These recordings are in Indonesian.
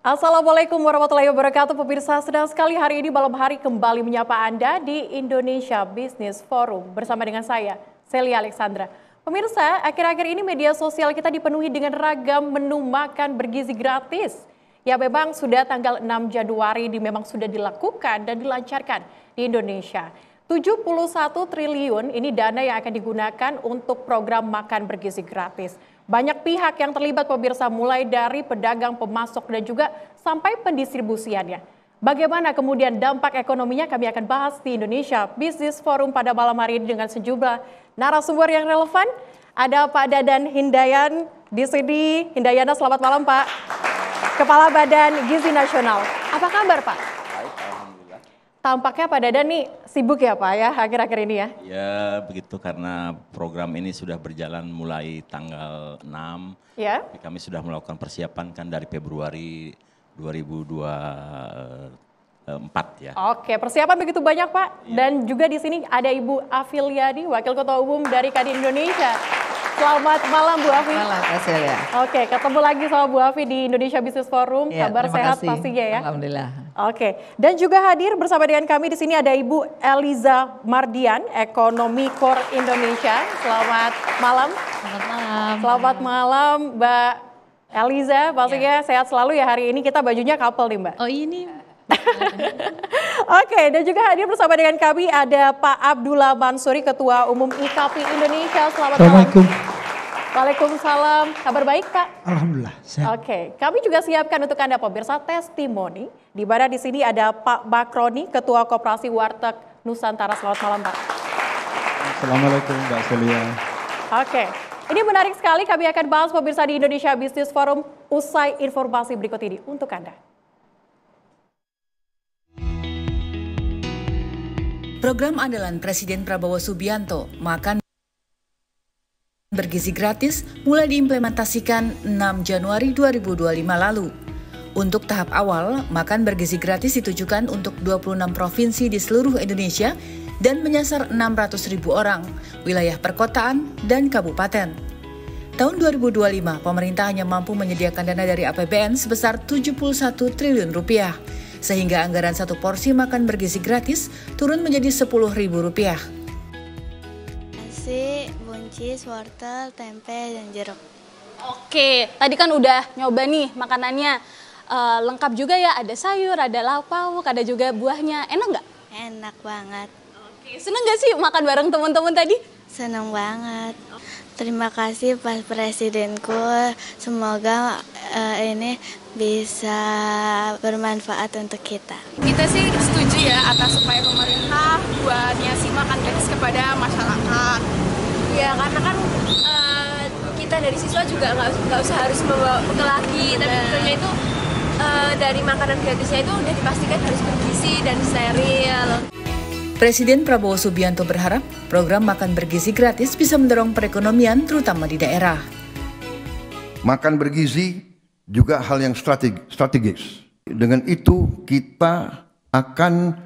Assalamualaikum warahmatullahi wabarakatuh. Pemirsa, sedang sekali hari ini malam hari kembali menyapa Anda di Indonesia Business Forum bersama dengan saya, Celia Alexandra. Pemirsa, akhir-akhir ini media sosial kita dipenuhi dengan ragam menu makan bergizi gratis. Ya memang sudah tanggal 6 Januari memang sudah dilakukan dan dilancarkan di Indonesia. 71 triliun ini dana yang akan digunakan untuk program makan bergizi gratis. Banyak pihak yang terlibat pemirsa, mulai dari pedagang, pemasok, dan juga sampai pendistribusiannya. Bagaimana kemudian dampak ekonominya, kami akan bahas di Indonesia Business Forum pada malam hari ini dengan sejumlah narasumber yang relevan. Ada Pak Dadan Hindayan di sini. Hindayana, selamat malam Pak. Kepala Badan Gizi Nasional. Apa kabar Pak? Tampaknya Pak Dadan nih sibuk ya Pak ya akhir-akhir ini ya? Ya begitu, karena program ini sudah berjalan mulai tanggal 6. Ya. Kami sudah melakukan persiapan kan dari Februari 2024 ya. Oke, persiapan begitu banyak Pak. Ya. Dan juga di sini ada Ibu Afiliadi, Wakil Ketua Umum dari Kadin Indonesia. Selamat malam Bu Afi. Malam Kak Celia. Oke, ketemu lagi sama Bu Afi di Indonesia Business Forum. Ya, kabar sehat kasih. Pastinya ya. Alhamdulillah. Oke, dan juga hadir bersama dengan kami di sini ada Ibu Eliza Mardian, Ekonomi Core Indonesia. Selamat malam. Selamat malam. Selamat malam Mbak Eliza, pastinya sehat selalu ya hari ini. Kita bajunya couple nih Mbak. Oh ini. Oke, dan juga hadir bersama dengan kami ada Pak Abdullah Mansuri, Ketua Umum IKAPI Indonesia. Selamat malam. Assalamualaikum. Waalaikumsalam. Kabar baik Pak? Alhamdulillah. Sehat. Oke, kami juga siapkan untuk Anda pemirsa testimoni. Di mana di sini ada Pak Bakroni, Ketua Koperasi Warteg Nusantara. Selamat malam Pak. Assalamualaikum Mbak Celia. Oke, ini menarik sekali. Kami akan bahas pemirsa di Indonesia Business Forum usai informasi berikut ini untuk Anda. Program andalan Presiden Prabowo Subianto, Makan Bergizi Gratis, mulai diimplementasikan 6 Januari 2025 lalu. Untuk tahap awal, Makan Bergizi Gratis ditujukan untuk 26 provinsi di seluruh Indonesia dan menyasar 600.000 orang, wilayah perkotaan dan kabupaten. Tahun 2025, pemerintah hanya mampu menyediakan dana dari APBN sebesar 71 triliun rupiah. Sehingga anggaran satu porsi makan bergizi gratis turun menjadi Rp10.000. Nasi, buncis, wortel, tempe, dan jeruk. Oke, tadi kan udah nyoba nih makanannya. Lengkap juga ya, ada sayur, ada lauk pauk, ada juga buahnya. Enak nggak? Enak banget. Oke, seneng nggak sih makan bareng teman-teman tadi? Seneng banget. Terima kasih Pak Presidenku, semoga ini bisa bermanfaat untuk kita. Kita sih setuju ya atas upaya pemerintah buat ngasih makan gratis kepada masyarakat. Ya karena kan kita dari siswa juga nggak usah harus membawa bekal lagi, tapi tentunya itu dari makanan gratisnya itu udah dipastikan harus bergizi dan steril. Presiden Prabowo Subianto berharap program makan bergizi gratis bisa mendorong perekonomian terutama di daerah. Makan bergizi juga hal yang strategis. Dengan itu kita akan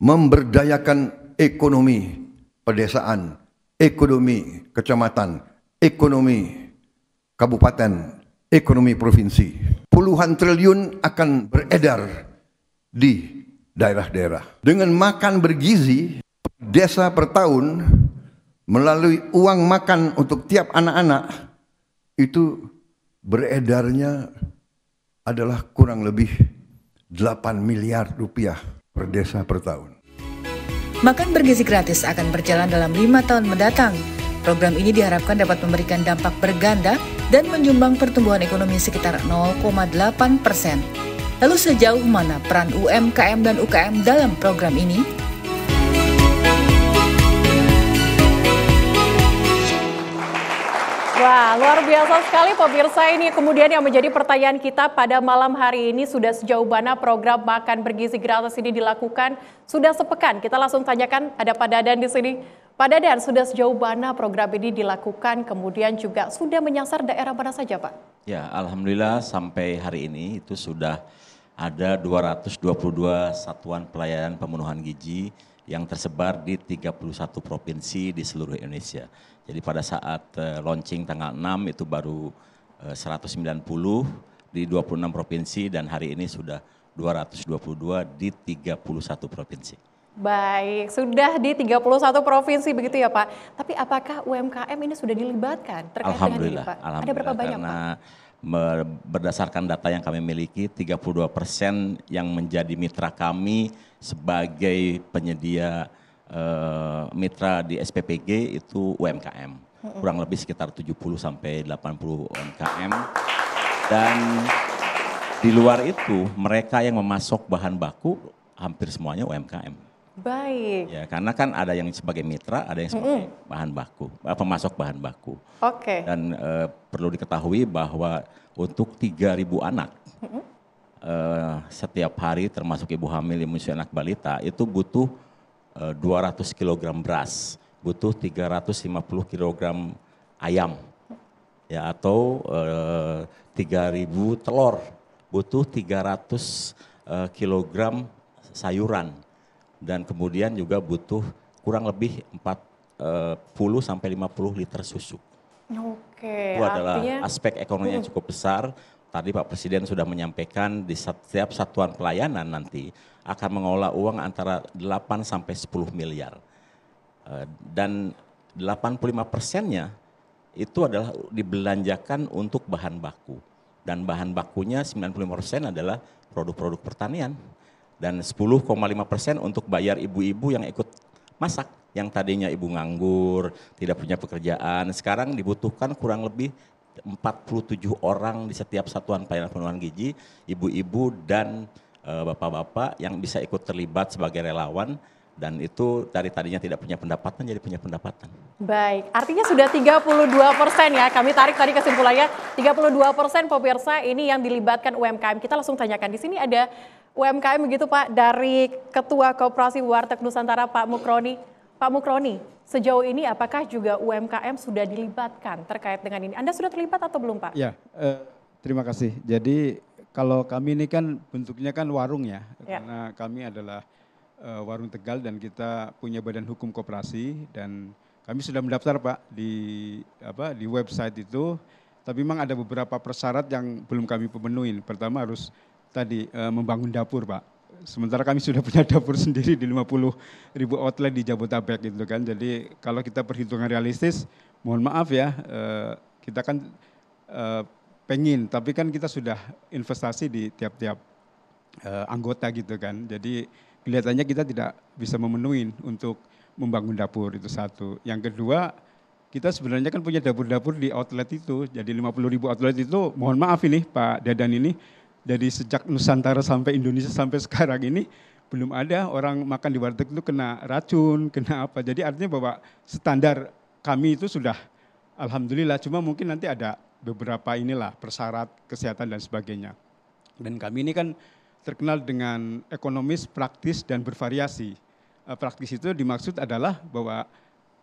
memberdayakan ekonomi pedesaan, ekonomi kecamatan, ekonomi kabupaten, ekonomi provinsi. Puluhan triliun akan beredar di daerah-daerah. Dengan makan bergizi, desa per tahun melalui uang makan untuk tiap anak-anak itu beredarnya adalah kurang lebih 8 miliar rupiah per desa per tahun. Makan bergizi gratis akan berjalan dalam 5 tahun mendatang. Program ini diharapkan dapat memberikan dampak berganda dan menyumbang pertumbuhan ekonomi sekitar 0,8%. Lalu sejauh mana peran UMKM dan UKM dalam program ini? Wah, luar biasa sekali pemirsa, ini kemudian yang menjadi pertanyaan kita pada malam hari ini, sudah sejauh mana program makan bergizi gratis ini dilakukan? Sudah sepekan, kita langsung tanyakan, ada Pak Dadan di sini. Pak Dadan, sudah sejauh mana program ini dilakukan, kemudian juga sudah menyasar daerah mana saja Pak? Ya, alhamdulillah sampai hari ini itu sudah ada 222 satuan pelayanan pemenuhan gizi yang tersebar di 31 provinsi di seluruh Indonesia. Jadi pada saat launching tanggal 6 itu baru 190 di 26 provinsi dan hari ini sudah 222 di 31 provinsi. Baik, sudah di 31 provinsi begitu ya Pak. Tapi apakah UMKM ini sudah dilibatkan terkait dengan ini Pak? Ada berapa banyak karena Pak? Berdasarkan data yang kami miliki, 32% yang menjadi mitra kami sebagai penyedia mitra di SPPG itu UMKM. Kurang lebih sekitar 70 sampai 80 UMKM. Dan di luar itu mereka yang memasok bahan baku hampir semuanya UMKM. Baik. Ya, karena kan ada yang sebagai mitra, ada yang sebagai bahan baku, pemasok bahan baku. Oke. Dan perlu diketahui bahwa untuk 3.000 anak setiap hari termasuk ibu hamil, yang menyusui anak balita itu butuh 200 kg beras, butuh 350 kg ayam, ya atau 3.000 telur, butuh 300 kg sayuran. Dan kemudian juga butuh kurang lebih 40 sampai 50 liter susu. Oke, Itu adalah artinya aspek ekonomi yang cukup besar. Tadi Pak Presiden sudah menyampaikan di setiap satuan pelayanan nanti akan mengelola uang antara 8 sampai 10 miliar. Dan 85%-nya itu adalah dibelanjakan untuk bahan baku. Dan bahan bakunya 95% adalah produk-produk pertanian. Dan 10,5% untuk bayar ibu-ibu yang ikut masak. Yang tadinya ibu nganggur, tidak punya pekerjaan. Sekarang dibutuhkan kurang lebih 47 orang di setiap satuan pelayanan pemenuhan gizi. Ibu-ibu dan bapak-bapak yang bisa ikut terlibat sebagai relawan. Dan itu dari tadinya tidak punya pendapatan jadi punya pendapatan. baik, artinya sudah 32% ya. Kami tarik tadi kesimpulannya 32% pemirsa ini yang dilibatkan UMKM. Kita langsung tanyakan di sini ada UMKM begitu Pak dari Ketua Koperasi Warteg Nusantara Pak Mukroni. Pak Mukroni, sejauh ini apakah juga UMKM sudah dilibatkan terkait dengan ini? Anda sudah terlibat atau belum Pak? Ya, terima kasih. Jadi kalau kami ini kan bentuknya kan warung ya, karena kami adalah warung Tegal dan kita punya badan hukum koperasi dan kami sudah mendaftar Pak di website itu. Tapi memang ada beberapa persyarat yang belum kami penuhin. Pertama harus tadi membangun dapur Pak. Sementara kami sudah punya dapur sendiri di 50.000 outlet di Jabodetabek gitu kan. Jadi kalau kita perhitungan realistis, mohon maaf ya, kita kan pengen, tapi kan kita sudah investasi di tiap-tiap anggota gitu kan. Jadi kelihatannya kita tidak bisa memenuhi untuk membangun dapur, itu satu. Yang kedua, kita sebenarnya kan punya dapur-dapur di outlet itu. Jadi 50.000 outlet itu, mohon maaf ini Pak Dadan ini, dari sejak Nusantara sampai Indonesia sampai sekarang ini belum ada orang makan di warteg itu kena racun, kena apa. Jadi artinya bahwa standar kami itu sudah alhamdulillah, cuma mungkin nanti ada beberapa inilah persyarat kesehatan dan sebagainya. Dan kami ini kan terkenal dengan ekonomis, praktis dan bervariasi. Praktis itu dimaksud adalah bahwa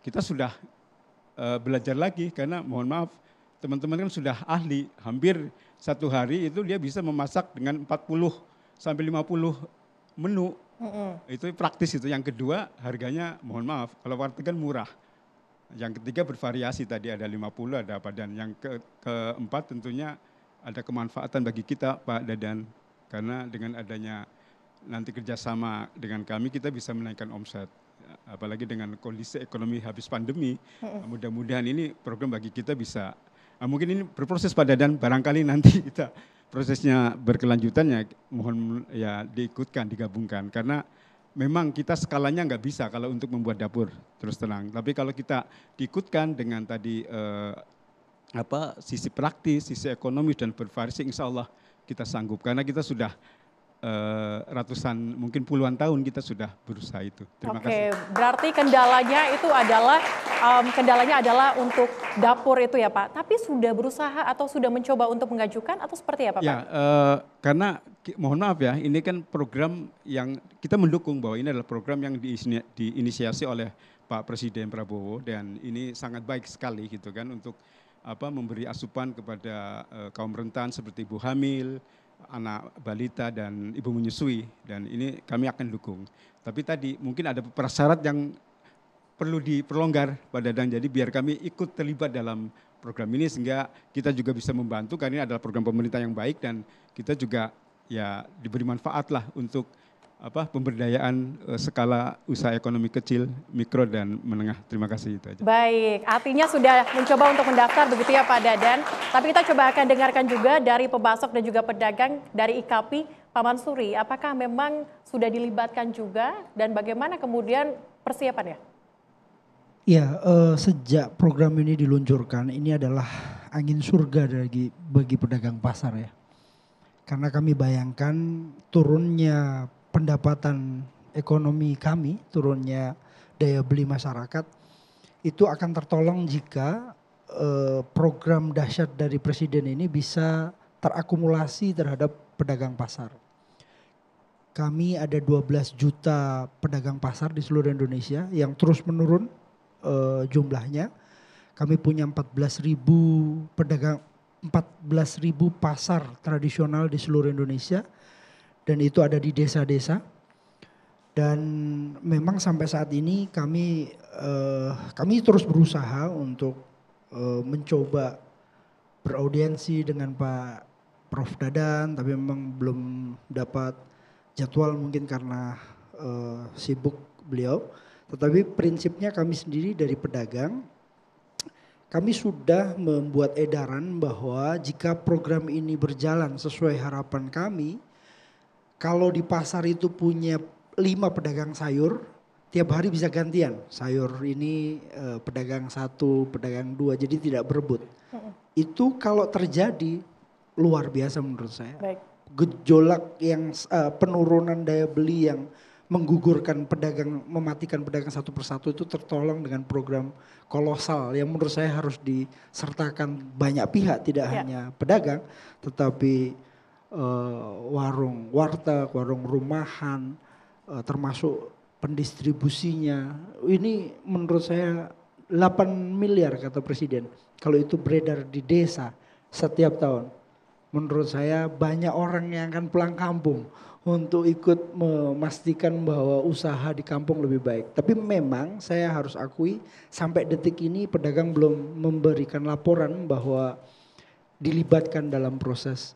kita sudah belajar lagi karena mohon maaf teman-teman kan sudah ahli, hampir satu hari itu dia bisa memasak dengan 40 sampai 50 menu. Itu praktis itu. Yang kedua harganya mohon maaf, kalau warteg kan murah. Yang ketiga bervariasi tadi ada 50 ada apa dan yang keempat tentunya ada kemanfaatan bagi kita Pak Dadan. Karena dengan adanya nanti kerjasama dengan kami kita bisa menaikkan omset. Apalagi dengan kondisi ekonomi habis pandemi, mudah-mudahan ini program bagi kita bisa. Mungkin ini berproses Pak Dadan, barangkali nanti kita prosesnya berkelanjutan ya mohon ya diikutkan, digabungkan. Karena memang kita skalanya nggak bisa kalau untuk membuat dapur terus terang. Tapi kalau kita diikutkan dengan tadi sisi praktis, sisi ekonomis dan bervariasi insya Allah kita sanggup. Karena kita sudah ratusan, mungkin puluhan tahun kita sudah berusaha itu. Terima kasih. Oke, berarti kendalanya adalah untuk dapur itu ya Pak. Tapi sudah berusaha atau sudah mencoba untuk mengajukan atau seperti apa Pak? Ya, karena mohon maaf ya, ini kan program yang kita mendukung bahwa ini adalah program yang diinisiasi oleh Pak Presiden Prabowo dan ini sangat baik sekali gitu kan untuk memberi asupan kepada kaum rentan seperti ibu hamil, anak balita dan ibu menyusui dan ini kami akan dukung. Tapi tadi mungkin ada persyarat yang perlu diperlonggar Pak Dadang. Jadi biar kami ikut terlibat dalam program ini sehingga kita juga bisa membantu karena ini adalah program pemerintah yang baik dan kita juga ya diberi manfaat lah untuk pemberdayaan skala usaha ekonomi kecil, mikro dan menengah. Terima kasih itu aja. Baik, artinya sudah mencoba untuk mendaftar begitu ya Pak Dadan. Tapi kita coba akan dengarkan juga dari pemasok dan juga pedagang dari IKAPI, Pak Mansuri. Apakah memang sudah dilibatkan juga dan bagaimana kemudian persiapannya? Ya, sejak program ini diluncurkan, ini adalah angin surga bagi pedagang pasar ya. Karena kami bayangkan turunnya pendapatan ekonomi kami, turunnya daya beli masyarakat, itu akan tertolong jika program dahsyat dari Presiden ini bisa terakumulasi terhadap pedagang pasar. Kami ada 12 juta pedagang pasar di seluruh Indonesia yang terus menurun jumlahnya. Kami punya 14.000 pasar tradisional di seluruh Indonesia. Dan itu ada di desa-desa. Dan memang sampai saat ini kami terus berusaha untuk mencoba beraudiensi dengan Pak Prof Dadan, tapi memang belum dapat jadwal mungkin karena sibuk beliau. Tetapi prinsipnya kami sendiri dari pedagang, kami sudah membuat edaran bahwa jika program ini berjalan sesuai harapan kami, kalau di pasar itu punya 5 pedagang sayur, tiap hari bisa gantian. Sayur ini pedagang 1, pedagang 2, jadi tidak berebut. Itu kalau terjadi luar biasa menurut saya. Baik. Gejolak yang penurunan daya beli yang menggugurkan pedagang, mematikan pedagang satu persatu itu tertolong dengan program kolosal yang menurut saya harus disertakan banyak pihak, tidak hanya pedagang, tetapi warung warteg, warung rumahan, termasuk pendistribusinya. Ini menurut saya 8 miliar kata Presiden. Kalau itu beredar di desa setiap tahun. Menurut saya banyak orang yang akan pulang kampung untuk ikut memastikan bahwa usaha di kampung lebih baik. Tapi memang saya harus akui sampai detik ini pedagang belum memberikan laporan bahwa dilibatkan dalam proses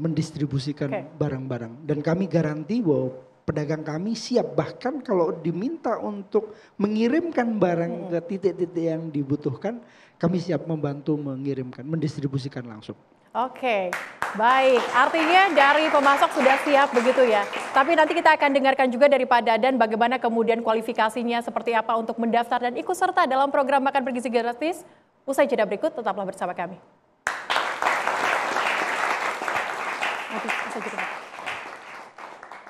mendistribusikan barang-barang. Dan kami garanti bahwa pedagang kami siap bahkan kalau diminta untuk mengirimkan barang ke titik-titik yang dibutuhkan, kami siap membantu mengirimkan, mendistribusikan langsung. Oke, baik. Artinya dari pemasok sudah siap begitu ya. Tapi nanti kita akan dengarkan juga dari Pak Dadan bagaimana kemudian kualifikasinya seperti apa untuk mendaftar dan ikut serta dalam program Makan Bergizi Gratis. Usai jeda berikut, tetaplah bersama kami. Usai jeda.